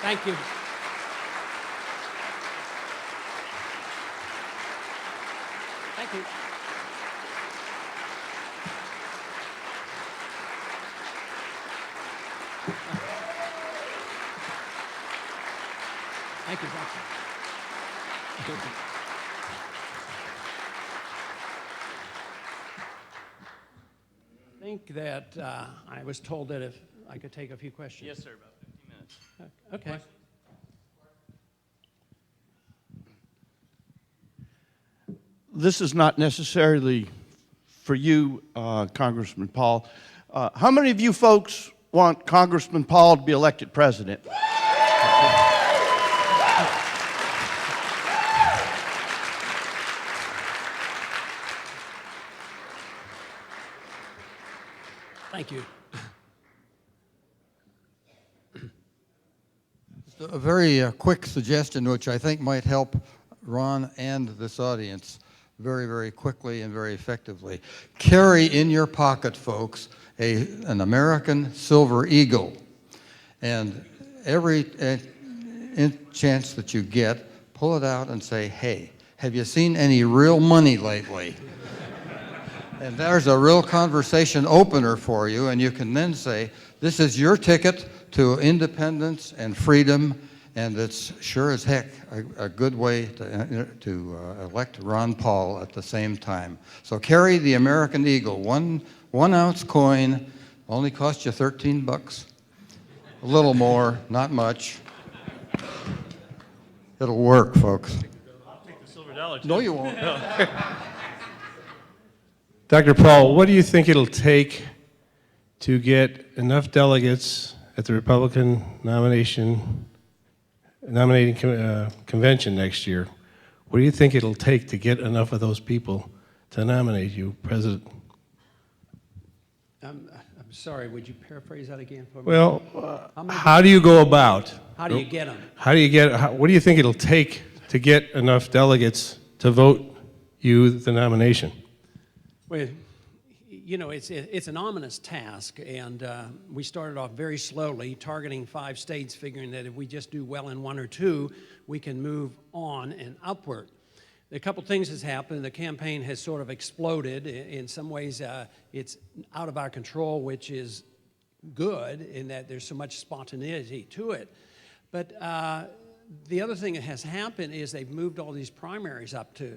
Thank you. Thank you. Thank you. Thank you. I think that I was told that if I could take a few questions. Yes, sir, about 15 minutes. Okay. This is not necessarily for you, Congressman Paul. How many of you folks want Congressman Paul to be elected president? Thank you. A very quick suggestion, which I think might help Ron and this audience very, very quickly and very effectively. Carry in your pocket, folks, an American Silver Eagle. And every chance that you get, pull it out and say, hey, have you seen any real money lately? And there's a real conversation opener for you, and you can then say, this is your ticket to independence and freedom, and it's sure as heck a good way to elect Ron Paul at the same time. So carry the American Eagle, one ounce coin, only cost you 13 bucks. A little more, not much. It'll work, folks. I'll take the silver dollar, too. No, you won't. Dr. Paul, what do you think it'll take to get enough delegates at the Republican nominating convention next year? What do you think it'll take to get enough of those people to nominate you president? I'm sorry, would you paraphrase that again for me? Well, how do you go about? How do you get them? What do you think it'll take to get enough delegates to vote you the nomination? Well, you know, it's an ominous task, and we started off very slowly, targeting 5 states, figuring that if we just do well in 1 or 2, we can move on and upward. A couple things has happened. The campaign has sort of exploded. In some ways, it's out of our control, which is good in that there's so much spontaneity to it. But the other thing that has happened is they've moved all these primaries up to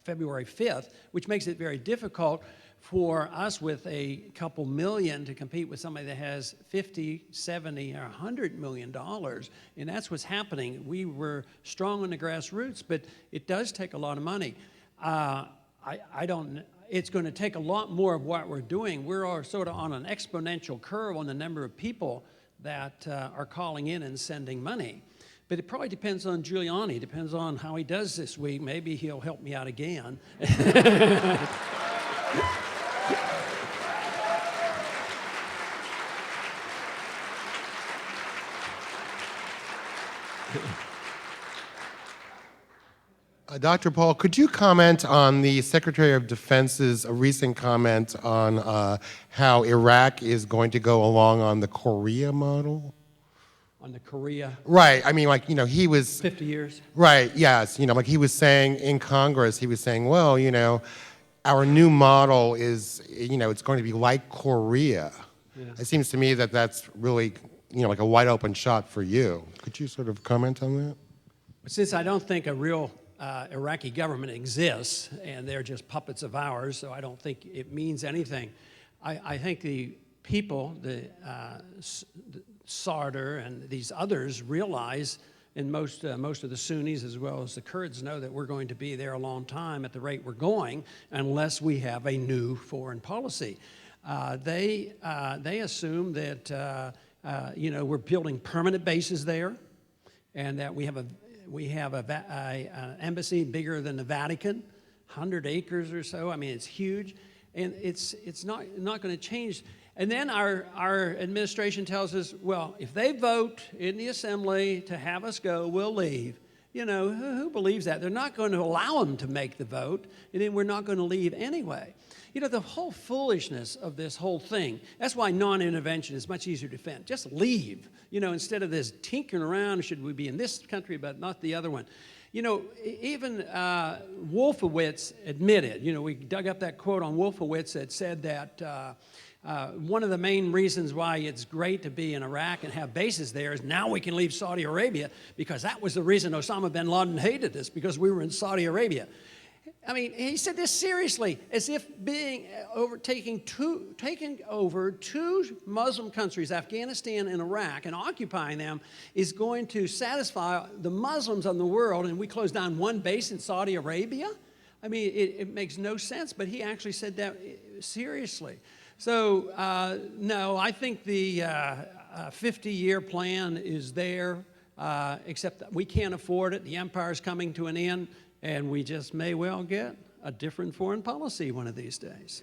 February 5th, which makes it very difficult for us with a couple million to compete with somebody that has 50, 70, or $100 million. And that's what's happening. We were strong on the grassroots, but it does take a lot of money. It's going to take a lot more of what we're doing. We're sort of on an exponential curve on the number of people that are calling in and sending money. But it probably depends on Giuliani. Depends on how he does this week. Maybe he'll help me out again. Dr. Paul, could you comment on the Secretary of Defense's recent comment on how Iraq is going to go along on the Korea model? On the Korea. Right. I mean, like, you know, he was 50 years. Right. Yes. You know, like he was saying in Congress, he was saying, well, you know, our new model is, you know, it's going to be like Korea. Yeah. It seems to me that that's really, you know, like a wide open shot for you. Could you sort of comment on that? Since I don't think a real Iraqi government exists and they're just puppets of ours, so I don't think it means anything. I think the people, the Sarder and these others realize, and most of the Sunnis as well as the Kurds know that we're going to be there a long time at the rate we're going unless we have a new foreign policy. They assume that you know, we're building permanent bases there, and that we have an embassy bigger than the Vatican, 100 acres or so. I mean, it's huge, and it's not going to change. And then our administration tells us, well, if they vote in the assembly to have us go, we'll leave. You know, who believes that? They're not going to allow them to make the vote, and then we're not going to leave anyway. You know, the whole foolishness of this whole thing, that's why non-intervention is much easier to defend. Just leave, you know, instead of this tinkering around, should we be in this country but not the other one? You know, even Wolfowitz admitted, you know, we dug up that quote on Wolfowitz that said that one of the main reasons why it's great to be in Iraq and have bases there is now we can leave Saudi Arabia, because that was the reason Osama bin Laden hated us, because we were in Saudi Arabia. I mean, he said this seriously, as if taking over two Muslim countries, Afghanistan and Iraq, and occupying them is going to satisfy the Muslims of the world, and we close down one base in Saudi Arabia? I mean, it makes no sense, but he actually said that seriously. So, no, I think the 50-year plan is there, except that we can't afford it. The empire's coming to an end. And we just may well get a different foreign policy one of these days.